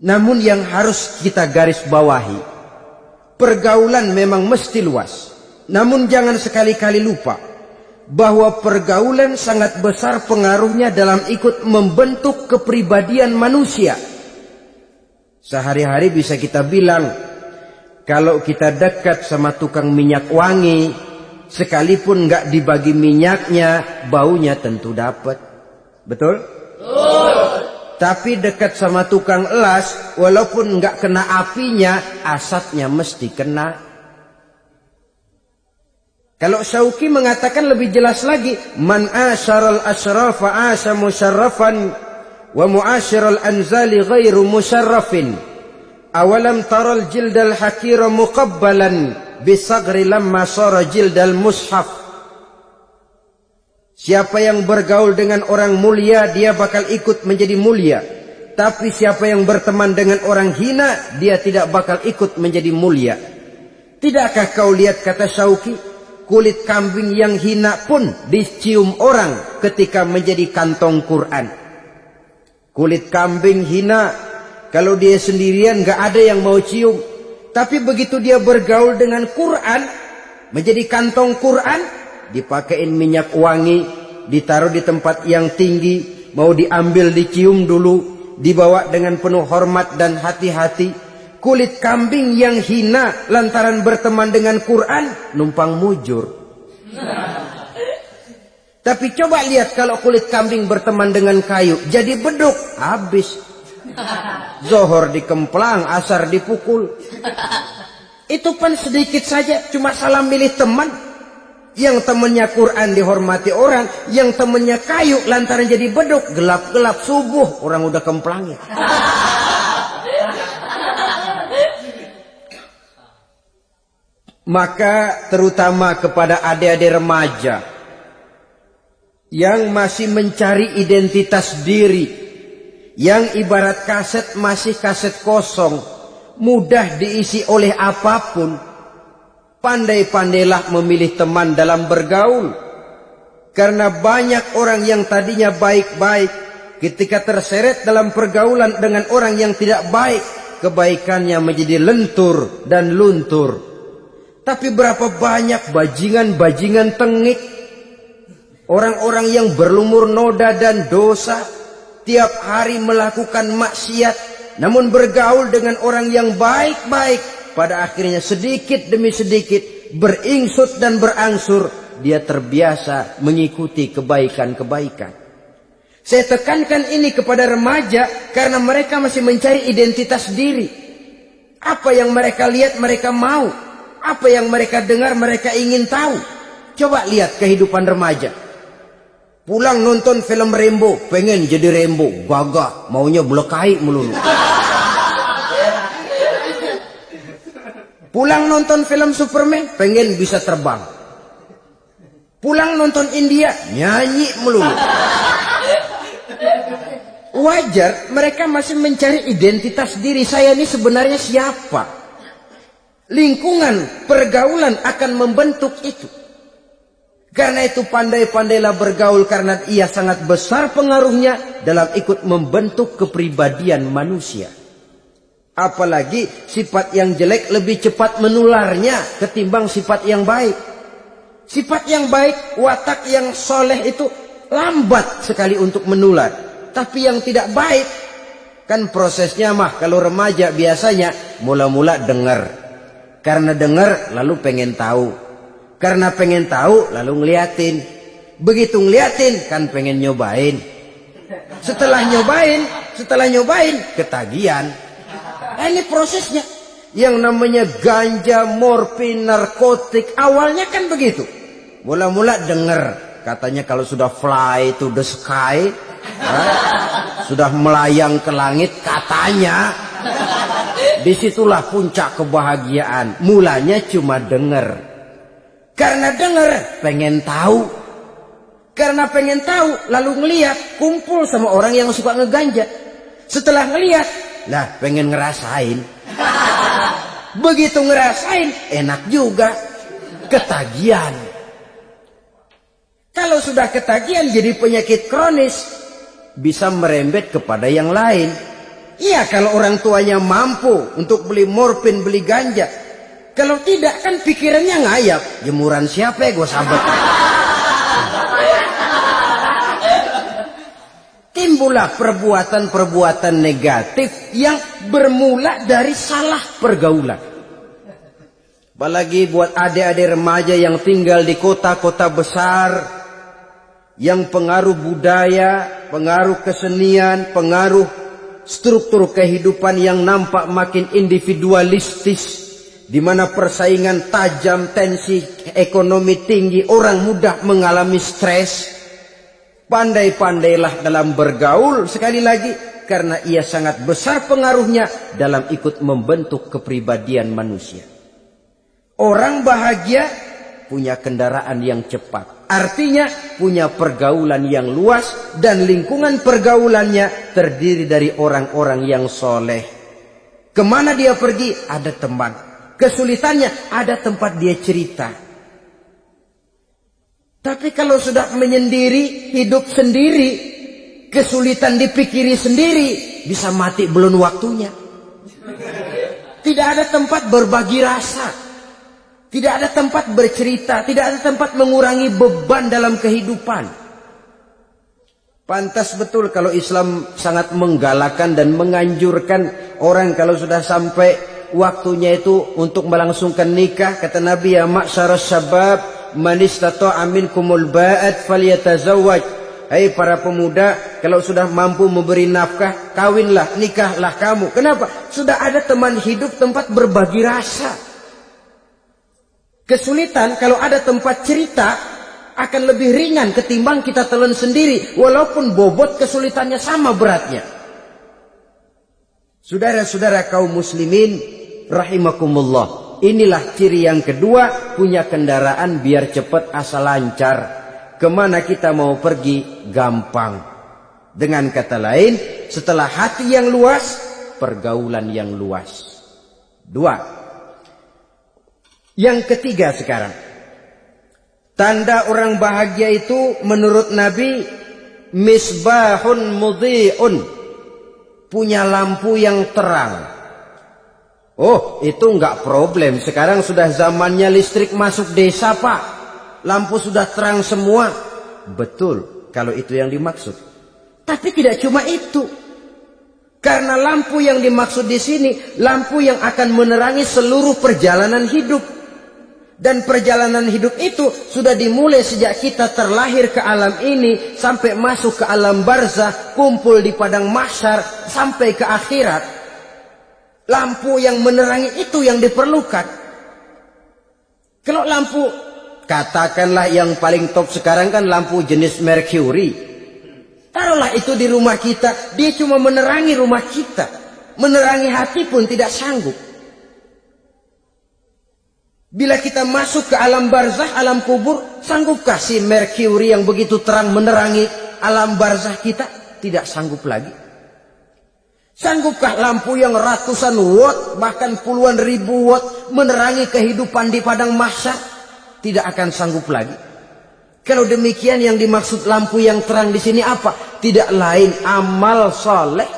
Namun yang harus kita garis bawahi, pergaulan memang mesti luas. Namun jangan sekali-kali lupa bahwa pergaulan sangat besar pengaruhnya dalam ikut membentuk kepribadian manusia. Sehari-hari bisa kita bilang, kalau kita dekat sama tukang minyak wangi, sekalipun nggak dibagi minyaknya, baunya tentu dapat. Betul? Betul. Tapi dekat sama tukang elas, walaupun nggak kena apinya, asapnya mesti kena. Kalau Syauqi mengatakan lebih jelas lagi, man asyaral asyrafa asya musyarrafan wa muasyiral anzali ghairu musyarrafin. Awalam taral jildal hakira muqabbalan bisagri lamma sara jildal mushaf. Siapa yang bergaul dengan orang mulia, dia bakal ikut menjadi mulia. Tapi siapa yang berteman dengan orang hina, dia tidak bakal ikut menjadi mulia. Tidakkah kau lihat, kata Syauqi, kulit kambing yang hina pun dicium orang ketika menjadi kantong Quran. Kulit kambing hina, kalau dia sendirian gak ada yang mau cium. Tapi begitu dia bergaul dengan Quran, menjadi kantong Quran, dipakein minyak wangi, ditaruh di tempat yang tinggi, mau diambil dicium dulu, dibawa dengan penuh hormat dan hati-hati. Kulit kambing yang hina lantaran berteman dengan Quran, numpang mujur. Tapi coba lihat kalau kulit kambing berteman dengan kayu, jadi beduk, habis. Zohor dikemplang, asar dipukul. Itu pun sedikit saja, cuma salah milih teman. Yang temannya Quran dihormati orang, yang temannya kayu lantaran jadi beduk, gelap-gelap subuh orang udah kemplangnya. Maka terutama kepada adik-adik remaja yang masih mencari identitas diri, yang ibarat kaset masih kaset kosong, mudah diisi oleh apapun, pandai-pandailah memilih teman dalam bergaul. Karena banyak orang yang tadinya baik-baik, ketika terseret dalam pergaulan dengan orang yang tidak baik, kebaikannya menjadi lentur dan luntur. Tapi berapa banyak bajingan-bajingan tengik, orang-orang yang berlumur noda dan dosa, tiap hari melakukan maksiat, namun bergaul dengan orang yang baik-baik, pada akhirnya sedikit demi sedikit beringsut dan berangsur dia terbiasa mengikuti kebaikan-kebaikan. Saya tekankan ini kepada remaja karena mereka masih mencari identitas diri. Apa yang mereka lihat mereka mau, apa yang mereka dengar mereka ingin tahu. Coba lihat kehidupan remaja. Pulang nonton film Rambo, pengen jadi Rambo, gagah, maunya belekai melulu. Pulang nonton film Superman, pengen bisa terbang. Pulang nonton India, nyanyi melulu. Wajar, mereka masih mencari identitas diri. Saya ini sebenarnya siapa? Lingkungan, pergaulan akan membentuk itu. Karena itu pandai-pandailah bergaul karena ia sangat besar pengaruhnya dalam ikut membentuk kepribadian manusia. Apalagi sifat yang jelek lebih cepat menularnya ketimbang sifat yang baik. Sifat yang baik, watak yang soleh itu lambat sekali untuk menular. Tapi yang tidak baik, kan prosesnya mah kalau remaja biasanya mula-mula dengar. Karena dengar lalu pengen tahu. Karena pengen tahu lalu ngeliatin. Begitu ngeliatin kan pengen nyobain. Setelah nyobain ketagihan. Nah, ini prosesnya. Yang namanya ganja, morfin, narkotik, awalnya kan begitu. Mula-mula dengar katanya kalau sudah fly to the sky, sudah melayang ke langit, katanya disitulah puncak kebahagiaan. Mulanya cuma dengar. Karena dengar, pengen tahu. Karena pengen tahu, lalu ngelihat, kumpul sama orang yang suka ngeganja. Setelah ngelihat, lah pengen ngerasain. Begitu ngerasain, enak juga. Ketagihan. Kalau sudah ketagihan jadi penyakit kronis, bisa merembet kepada yang lain. Iya, kalau orang tuanya mampu untuk beli morfin, beli ganja. Kalau tidak, kan pikirannya ngayap. Jemuran siapa ya gue sabet. Timbullah perbuatan-perbuatan negatif yang bermula dari salah pergaulan. Apalagi buat adik-adik remaja yang tinggal di kota-kota besar, yang pengaruh budaya, pengaruh kesenian, pengaruh struktur kehidupan yang nampak makin individualistis, di mana persaingan tajam, tensi ekonomi tinggi, orang mudah mengalami stres. Pandai-pandailah dalam bergaul, sekali lagi, karena ia sangat besar pengaruhnya dalam ikut membentuk kepribadian manusia. Orang bahagia punya kendaraan yang cepat, artinya punya pergaulan yang luas, dan lingkungan pergaulannya terdiri dari orang-orang yang soleh. Kemana dia pergi, ada teman. Kesulitannya, ada tempat dia cerita. Tapi kalau sudah menyendiri, hidup sendiri, kesulitan dipikiri sendiri, bisa mati belum waktunya. Tidak ada tempat berbagi rasa, tidak ada tempat bercerita, tidak ada tempat mengurangi beban dalam kehidupan. Pantas betul kalau Islam sangat menggalakkan dan menganjurkan orang kalau sudah sampai waktunya itu untuk melangsungkan nikah. Kata Nabi, ya ma'syaras syabab, man istata'a minkumul ba'at falyatazawwaj. Hai para pemuda, kalau sudah mampu memberi nafkah, kawinlah, nikahlah kamu. Kenapa? Sudah ada teman hidup, tempat berbagi rasa. Kesulitan kalau ada tempat cerita akan lebih ringan ketimbang kita telan sendiri, walaupun bobot kesulitannya sama beratnya. Saudara-saudara kaum muslimin rahimakumullah, inilah ciri yang kedua, punya kendaraan biar cepat asal lancar. Kemana kita mau pergi, gampang. Dengan kata lain, setelah hati yang luas, pergaulan yang luas. Dua. Yang ketiga sekarang, tanda orang bahagia itu menurut Nabi, misbahun mudhi'un, punya lampu yang terang. Oh, itu enggak problem. Sekarang sudah zamannya listrik masuk desa, Pak. Lampu sudah terang semua. Betul, kalau itu yang dimaksud. Tapi tidak cuma itu. Karena lampu yang dimaksud di sini, lampu yang akan menerangi seluruh perjalanan hidup. Dan perjalanan hidup itu sudah dimulai sejak kita terlahir ke alam ini, sampai masuk ke alam barzah, kumpul di padang mahsyar, sampai ke akhirat. Lampu yang menerangi itu yang diperlukan. Kalau lampu, katakanlah yang paling top sekarang kan lampu jenis Mercury. Taruhlah itu di rumah kita, dia cuma menerangi rumah kita. Menerangi hati pun tidak sanggup. Bila kita masuk ke alam barzah, alam kubur, sanggupkah si Mercury yang begitu terang menerangi alam barzah kita? Tidak sanggup lagi. Sanggupkah lampu yang ratusan watt, bahkan puluhan ribu watt menerangi kehidupan di padang mahsyar? Tidak akan sanggup lagi. Kalau demikian, yang dimaksud lampu yang terang di sini apa? Tidak lain amal soleh,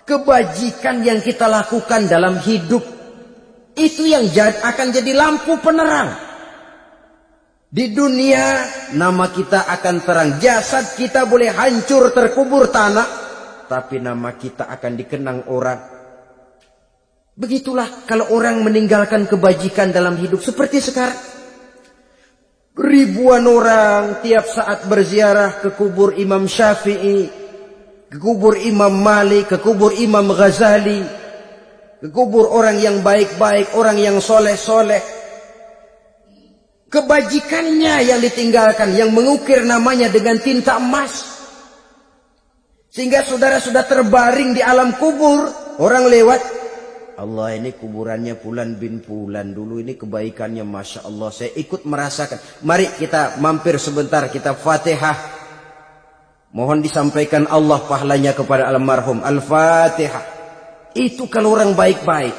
kebajikan yang kita lakukan dalam hidup. Itu yang akan jadi lampu penerang. Di dunia nama kita akan terang. Jasad kita boleh hancur terkubur tanah, tapi nama kita akan dikenang orang. Begitulah kalau orang meninggalkan kebajikan dalam hidup. Seperti sekarang, ribuan orang tiap saat berziarah ke kubur Imam Syafi'i, ke kubur Imam Malik, ke kubur Imam Ghazali. Kubur orang yang baik-baik, orang yang soleh-soleh. Kebajikannya yang ditinggalkan, yang mengukir namanya dengan tinta emas. Sehingga saudara sudah terbaring di alam kubur. Orang lewat, Allah, ini kuburannya Fulan bin Fulan. Dulu ini kebaikannya Masya Allah. Saya ikut merasakan. Mari kita mampir sebentar, kita Fatihah. Mohon disampaikan Allah pahalanya kepada almarhum. Al-Fatihah. Itu kalau orang baik-baik.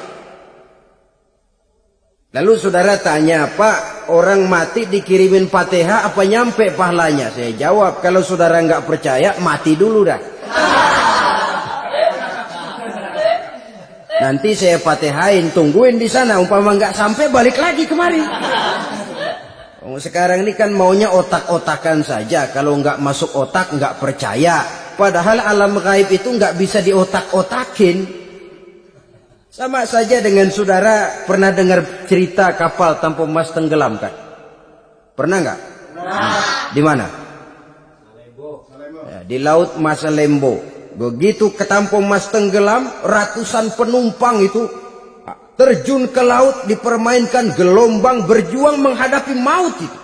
Lalu saudara tanya, Pak, orang mati dikirimin Fatihah apa nyampe pahalanya? Saya jawab, kalau saudara nggak percaya, mati dulu dah. Nanti saya Fatihain, tungguin di sana. Umpama nggak sampai, balik lagi kemari. Sekarang ini kan maunya otak-otakan saja. Kalau nggak masuk otak, nggak percaya. Padahal alam gaib itu nggak bisa diotak-otakin. Sama saja dengan saudara pernah dengar cerita kapal tanpa emas tenggelam kan? Pernah nggak? Di mana? Ya, di laut Masalembo. Begitu ketampung emas tenggelam, ratusan penumpang itu terjun ke laut, dipermainkan gelombang, berjuang menghadapi maut itu.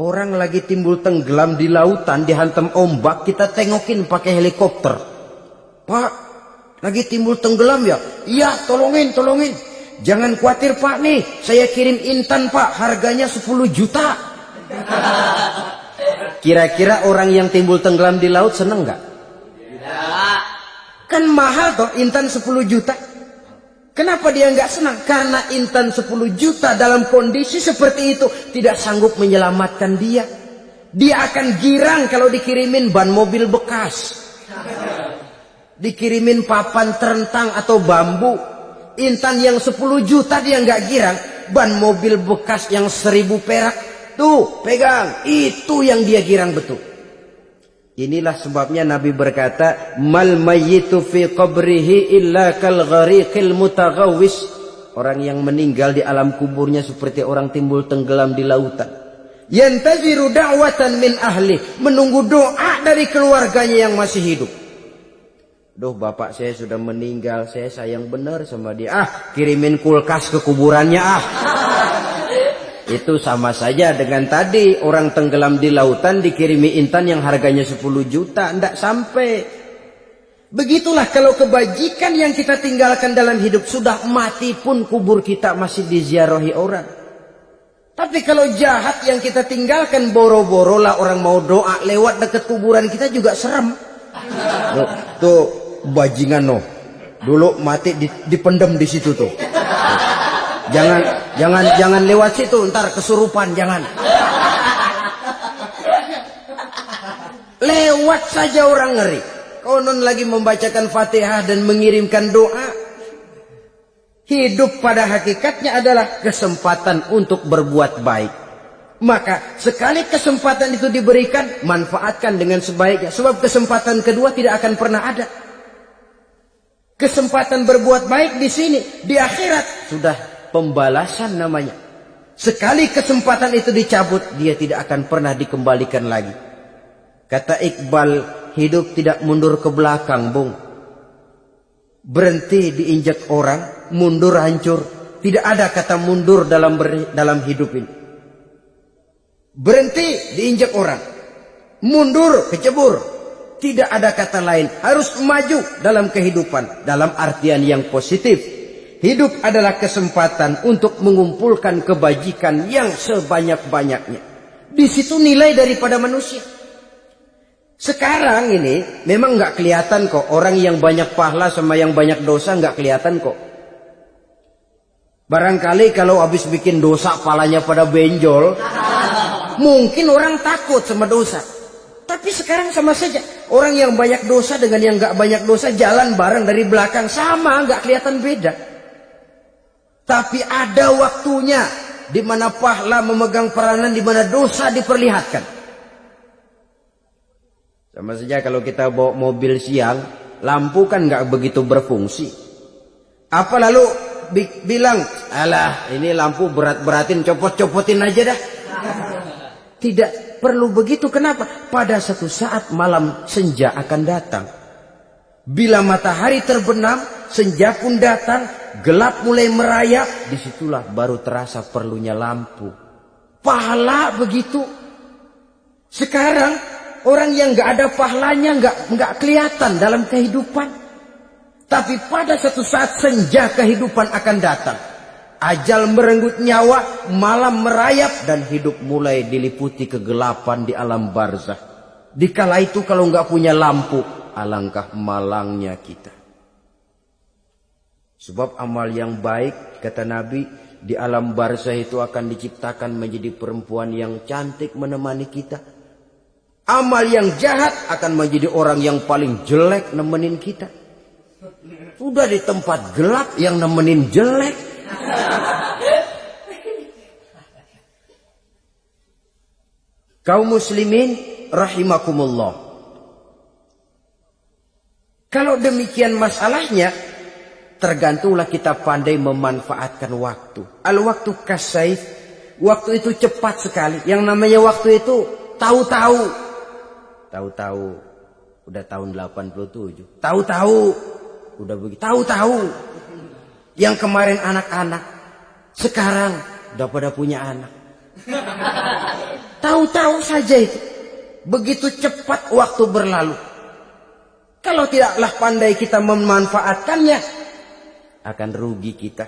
Orang lagi timbul tenggelam di lautan, dihantam ombak, kita tengokin pakai helikopter. Pak, lagi timbul tenggelam ya? Iya, tolongin. Jangan khawatir Pak nih, saya kirim intan Pak, harganya 10 juta. Kira-kira orang yang timbul tenggelam di laut seneng nggak? Tidak. Kan mahal toh intan 10 juta. Kenapa dia nggak senang? Karena intan 10 juta dalam kondisi seperti itu tidak sanggup menyelamatkan dia. Dia akan girang kalau dikirimin ban mobil bekas. Dikirimin papan terentang atau bambu. Intan yang 10 juta dia nggak girang. Ban mobil bekas yang 1000 perak. Tuh, pegang. Itu yang dia girang betul. Inilah sebabnya Nabi berkata, mal mayyitu fi qabrihi illa kal ghariqil mutaghawwis. Orang yang meninggal di alam kuburnya seperti orang timbul tenggelam di lautan. Yantaziru da'watan min ahli, menunggu doa dari keluarganya yang masih hidup. Duh, bapak saya sudah meninggal, saya sayang benar sama dia. Kirimin kulkas ke kuburannya Itu sama saja dengan tadi orang tenggelam di lautan dikirimi intan yang harganya 10 juta, ndak sampai. Begitulah kalau kebajikan yang kita tinggalkan dalam hidup, sudah mati pun kubur kita masih diziarahi orang. Tapi kalau jahat yang kita tinggalkan, boro-boro lah orang mau doa lewat dekat kuburan kita juga serem. Tuh bajingan no, dulu mati dipendam di situ tuh. Jangan lewat situ, ntar kesurupan, jangan. Lewat saja orang ngeri. Konon lagi membacakan Fatihah dan mengirimkan doa. Hidup pada hakikatnya adalah kesempatan untuk berbuat baik. Maka sekali kesempatan itu diberikan, manfaatkan dengan sebaiknya. Sebab kesempatan kedua tidak akan pernah ada. Kesempatan berbuat baik di sini, di akhirat sudah pembalasan namanya. Sekali kesempatan itu dicabut, dia tidak akan pernah dikembalikan lagi. Kata Iqbal, hidup tidak mundur ke belakang, Bung. Berhenti diinjak orang, mundur hancur. Tidak ada kata mundur dalam hidup ini. Berhenti diinjak orang, mundur kecebur. Tidak ada kata lain, harus maju dalam kehidupan dalam artian yang positif. Hidup adalah kesempatan untuk mengumpulkan kebajikan yang sebanyak-banyaknya. Di situ nilai daripada manusia. Sekarang ini memang nggak kelihatan kok, orang yang banyak pahala sama yang banyak dosa nggak kelihatan kok. Barangkali kalau habis bikin dosa palanya pada benjol, mungkin orang takut sama dosa. Tapi sekarang sama saja, orang yang banyak dosa dengan yang nggak banyak dosa jalan bareng dari belakang, sama, nggak kelihatan beda. Tapi ada waktunya di mana pahala memegang peranan, di mana dosa diperlihatkan. Sama saja kalau kita bawa mobil siang, lampu kan nggak begitu berfungsi. Apa lalu bilang, alah ini lampu berat-beratin, copot-copotin aja dah. Tidak perlu begitu. Kenapa? Pada satu saat malam senja akan datang. Bila matahari terbenam, senja pun datang, gelap mulai merayap, disitulah baru terasa perlunya lampu. Pahala begitu. Sekarang orang yang nggak ada pahalanya nggak kelihatan dalam kehidupan. Tapi pada suatu saat senja kehidupan akan datang. Ajal merenggut nyawa, malam merayap, dan hidup mulai diliputi kegelapan di alam barzah. Dikala itu kalau nggak punya lampu, alangkah malangnya kita. Sebab amal yang baik, kata Nabi, di alam barzah itu akan diciptakan menjadi perempuan yang cantik menemani kita. Amal yang jahat akan menjadi orang yang paling jelek nemenin kita. Sudah di tempat gelap yang nemenin jelek. Kaum muslimin rahimakumullah. Kalau demikian masalahnya, tergantunglah kita pandai memanfaatkan waktu. Al-waktu kasaif, waktu itu cepat sekali. Yang namanya waktu itu tahu-tahu. Tahu-tahu udah tahun 87. Tahu-tahu udah begitu. Tahu-tahu yang kemarin anak-anak, sekarang udah pada punya anak. Tahu-tahu saja itu. Begitu cepat waktu berlalu. Kalau tidaklah pandai kita memanfaatkannya, akan rugi kita.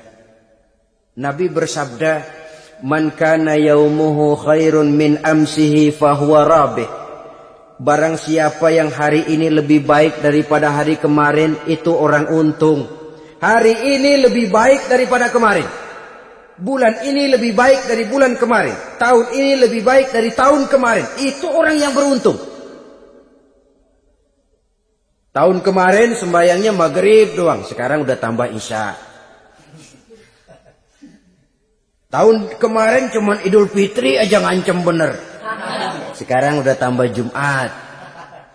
Nabi bersabda, "Man kana yaumuhu khairun min amsihi fahuwa rabih." Barang siapa yang hari ini lebih baik daripada hari kemarin, itu orang untung. Hari ini lebih baik daripada kemarin. Bulan ini lebih baik dari bulan kemarin. Tahun ini lebih baik dari tahun kemarin. Itu orang yang beruntung. Tahun kemarin sembahyangnya maghrib doang. Sekarang udah tambah isya. Tahun kemarin cuman Idul Fitri aja ngancem bener. Sekarang udah tambah Jumat.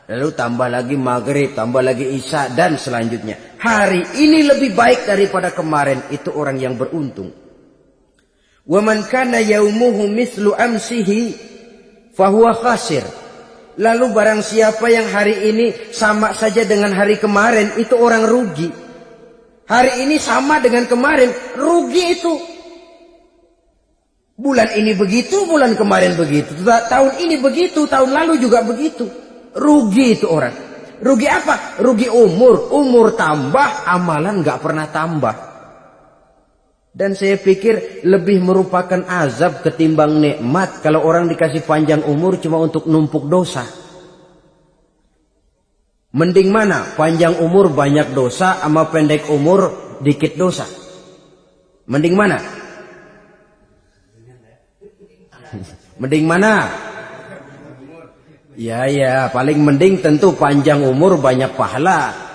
Lalu tambah lagi maghrib, tambah lagi isya, dan selanjutnya. Hari ini lebih baik daripada kemarin. Itu orang yang beruntung. Wa man kana yaumuhu mislu amsihi fahuwa khasir. Lalu barang siapa yang hari ini sama saja dengan hari kemarin, itu orang rugi. Hari ini sama dengan kemarin, rugi itu. Bulan ini begitu, bulan kemarin begitu. Tahun ini begitu, tahun lalu juga begitu. Rugi itu orang. Rugi apa? Rugi umur. Umur tambah, amalan gak pernah tambah. Dan saya pikir lebih merupakan azab ketimbang nikmat kalau orang dikasih panjang umur cuma untuk numpuk dosa. Mending mana? Panjang umur banyak dosa sama pendek umur dikit dosa. Mending mana? Mending mana? Ya, paling mending tentu panjang umur banyak pahala.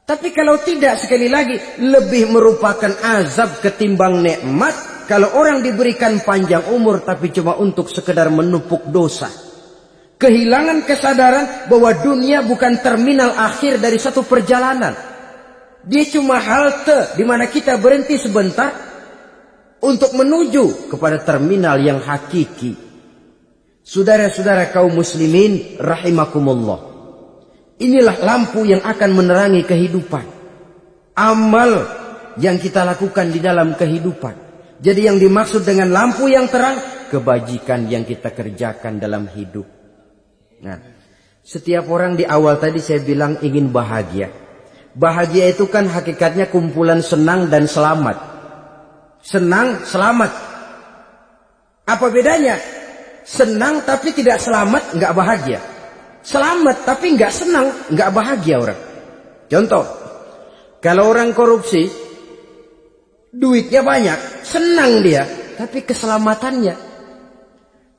Tapi kalau tidak, sekali lagi, lebih merupakan azab ketimbang nikmat kalau orang diberikan panjang umur tapi cuma untuk sekedar menumpuk dosa. Kehilangan kesadaran bahwa dunia bukan terminal akhir dari satu perjalanan. Dia cuma halte di mana kita berhenti sebentar untuk menuju kepada terminal yang hakiki. Saudara-saudara kaum muslimin rahimakumullah. Inilah lampu yang akan menerangi kehidupan. Amal yang kita lakukan di dalam kehidupan. Jadi yang dimaksud dengan lampu yang terang, kebajikan yang kita kerjakan dalam hidup. Nah, setiap orang di awal tadi saya bilang ingin bahagia. Bahagia itu kan hakikatnya kumpulan senang dan selamat. Senang, selamat. Apa bedanya? Senang tapi tidak selamat, nggak bahagia. Selamat tapi nggak senang, nggak bahagia orang. Contoh, kalau orang korupsi, duitnya banyak, senang dia, tapi keselamatannya.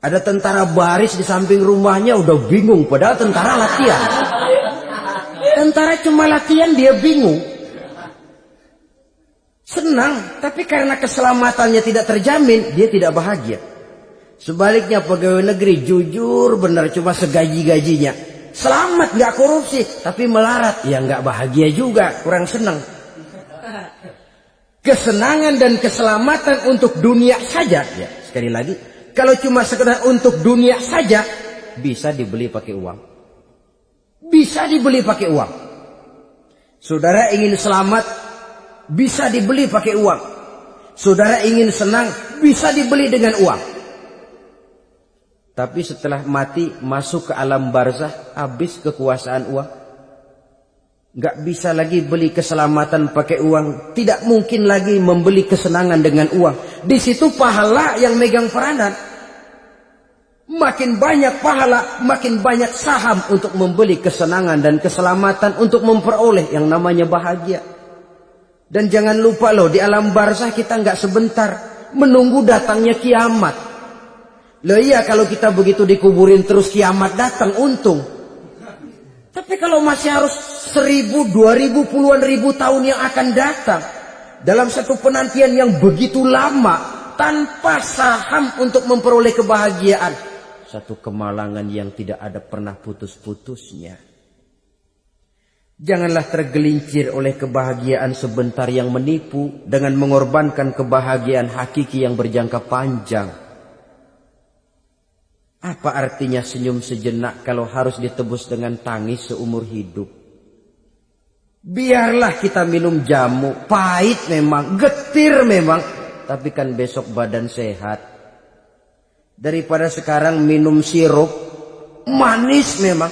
Ada tentara baris di samping rumahnya udah bingung, padahal tentara latihan. Tentara cuma latihan, dia bingung. Senang, tapi karena keselamatannya tidak terjamin, dia tidak bahagia. Sebaliknya pegawai negeri jujur benar cuma segaji-gajinya. Selamat nggak korupsi, tapi melarat, ya nggak bahagia juga, kurang senang. Kesenangan dan keselamatan untuk dunia saja, ya sekali lagi, kalau cuma sekedar untuk dunia saja, bisa dibeli pakai uang. Bisa dibeli pakai uang. Saudara ingin selamat, bisa dibeli pakai uang. Saudara ingin senang, bisa dibeli dengan uang. Tapi setelah mati, masuk ke alam barzah, habis kekuasaan uang. Gak bisa lagi beli keselamatan pakai uang. Tidak mungkin lagi membeli kesenangan dengan uang. Di situ pahala yang megang peranan. Makin banyak pahala, makin banyak saham untuk membeli kesenangan dan keselamatan, untuk memperoleh yang namanya bahagia. Dan jangan lupa loh, di alam barzah kita nggak sebentar menunggu datangnya kiamat. Loh iya, kalau kita begitu dikuburin terus kiamat datang, untung. Tapi kalau masih harus 1000, 2000, puluhan ribu tahun yang akan datang, dalam satu penantian yang begitu lama, tanpa saham untuk memperoleh kebahagiaan, satu kemalangan yang tidak ada pernah putus-putusnya. Janganlah tergelincir oleh kebahagiaan sebentar yang menipu dengan mengorbankan kebahagiaan hakiki yang berjangka panjang. Apa artinya senyum sejenak kalau harus ditebus dengan tangis seumur hidup? Biarlah kita minum jamu, pahit memang, getir memang, tapi kan besok badan sehat. Daripada sekarang minum sirup, manis memang,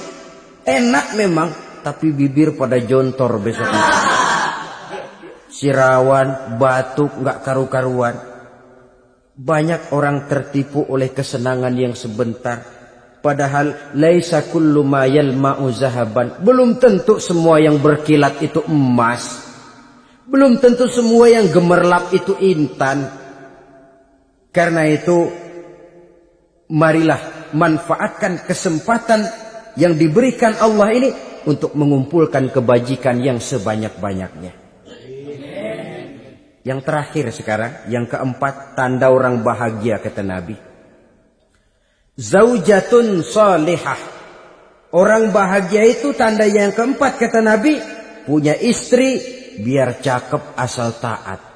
enak memang, tapi bibir pada jontor besoknya. Sirawan, batuk, gak karu-karuan. Banyak orang tertipu oleh kesenangan yang sebentar. Padahal laisa kullu ma yalma'u zahaban. Belum tentu semua yang berkilat itu emas. Belum tentu semua yang gemerlap itu intan. Karena itu, marilah manfaatkan kesempatan yang diberikan Allah ini untuk mengumpulkan kebajikan yang sebanyak-banyaknya. Yang terakhir sekarang, yang keempat, tanda orang bahagia kata Nabi. Zaujatun salihah. Orang bahagia itu tanda yang keempat kata Nabi, punya istri biar cakep asal taat.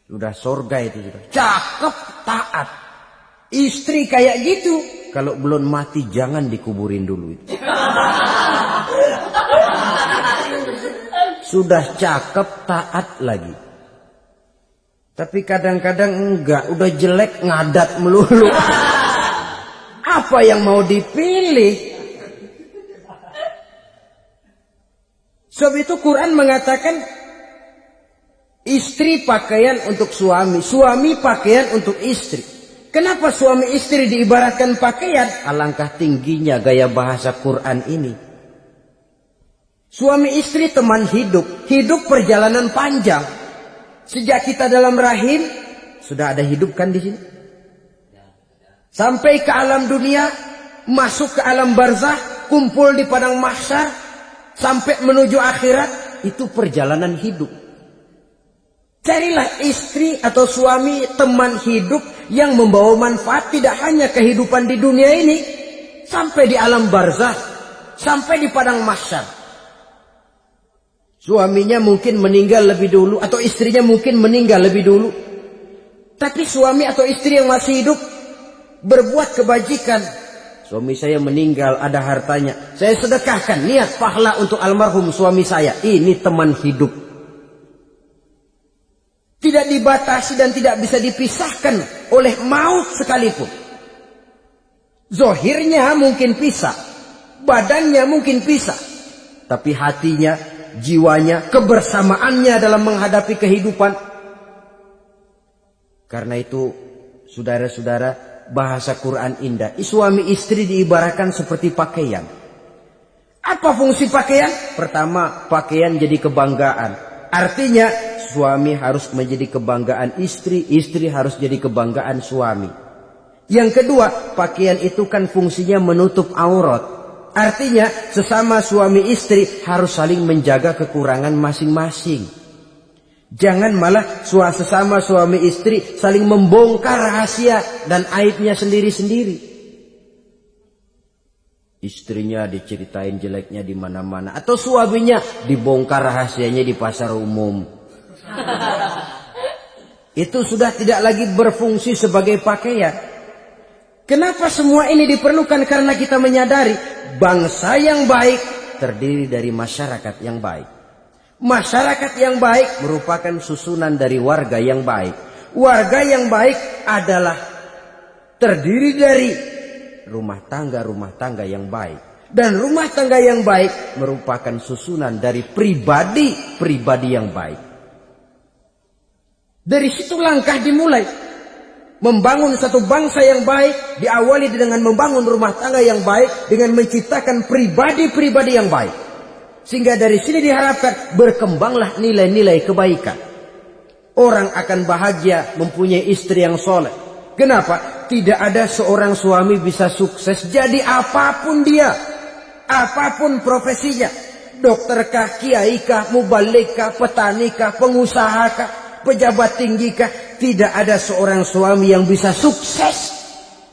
Sudah surga itu sudah. Cakep, taat. Istri kayak gitu, kalau belum mati jangan dikuburin dulu itu. Sudah cakep, taat lagi. Tapi kadang-kadang enggak, udah jelek ngadat melulu. Apa yang mau dipilih? Sebab itu Quran mengatakan, istri pakaian untuk suami, suami pakaian untuk istri. Kenapa suami istri diibaratkan pakaian? Alangkah tingginya gaya bahasa Quran ini. Suami istri teman hidup, hidup perjalanan panjang. Sejak kita dalam rahim sudah ada hidup kan di sini. Sampai ke alam dunia, masuk ke alam barzah, kumpul di padang mahsyar, sampai menuju akhirat, itu perjalanan hidup. Carilah istri atau suami teman hidup yang membawa manfaat tidak hanya kehidupan di dunia ini, sampai di alam barzah, sampai di padang mahsyar. Suaminya mungkin meninggal lebih dulu, atau istrinya mungkin meninggal lebih dulu. Tapi suami atau istri yang masih hidup berbuat kebajikan. Suami saya meninggal, ada hartanya, saya sedekahkan, niat pahala untuk almarhum suami saya. Ini teman hidup. Tidak dibatasi dan tidak bisa dipisahkan oleh maut sekalipun. Zohirnya mungkin pisah, badannya mungkin pisah, tapi hatinya, jiwanya, kebersamaannya dalam menghadapi kehidupan. Karena itu, saudara-saudara, bahasa Quran indah. Suami istri diibaratkan seperti pakaian. Apa fungsi pakaian? Pertama, pakaian jadi kebanggaan. Artinya, suami harus menjadi kebanggaan istri, istri harus jadi kebanggaan suami. Yang kedua, pakaian itu kan fungsinya menutup aurat. Artinya, sesama suami istri harus saling menjaga kekurangan masing-masing. Jangan malah sesama suami istri saling membongkar rahasia dan aibnya sendiri-sendiri. Istrinya diceritain jeleknya di mana-mana, atau suaminya dibongkar rahasianya di pasar umum. Itu sudah tidak lagi berfungsi sebagai pakaian. Kenapa semua ini diperlukan? Karena kita menyadari bangsa yang baik terdiri dari masyarakat yang baik. Masyarakat yang baik merupakan susunan dari warga yang baik. Warga yang baik adalah terdiri dari rumah tangga yang baik. Dan rumah tangga yang baik merupakan susunan dari pribadi yang baik. Dari situ langkah dimulai. Membangun satu bangsa yang baik diawali dengan membangun rumah tangga yang baik, dengan menciptakan pribadi yang baik. Sehingga dari sini diharapkan berkembanglah nilai-nilai kebaikan. Orang akan bahagia mempunyai istri yang soleh. Kenapa? Tidak ada seorang suami bisa sukses jadi apapun dia. Apapun profesinya. Dokterkah, kiaikah, mubalikah, petanikah, pengusahakah, pejabat tinggikah. Tidak ada seorang suami yang bisa sukses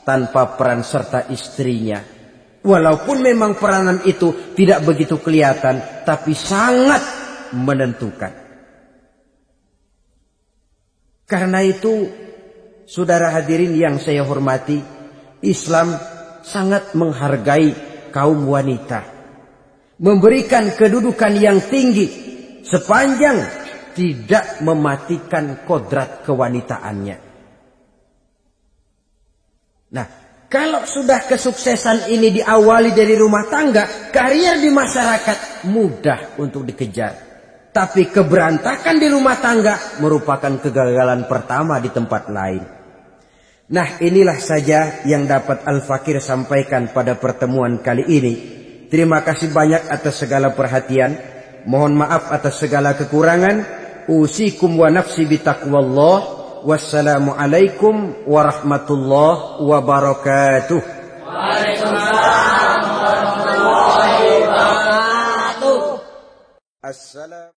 tanpa peran serta istrinya. Walaupun memang peranan itu tidak begitu kelihatan, tapi sangat menentukan. Karena itu, saudara hadirin yang saya hormati, Islam sangat menghargai kaum wanita. Memberikan kedudukan yang tinggi sepanjang tidak mematikan kodrat kewanitaannya. Nah, kalau sudah kesuksesan ini diawali dari rumah tangga, karier di masyarakat mudah untuk dikejar. Tapi keberantakan di rumah tangga merupakan kegagalan pertama di tempat lain. Nah, inilah saja yang dapat Al-Fakir sampaikan pada pertemuan kali ini. Terima kasih banyak atas segala perhatian. Mohon maaf atas segala kekurangan. Usikum wa nafsi bitaqwallah. Wassalamualaikum warahmatullahi wabarakatuh. Waalaikumsalam warahmatullahi wabarakatuh. Assalam.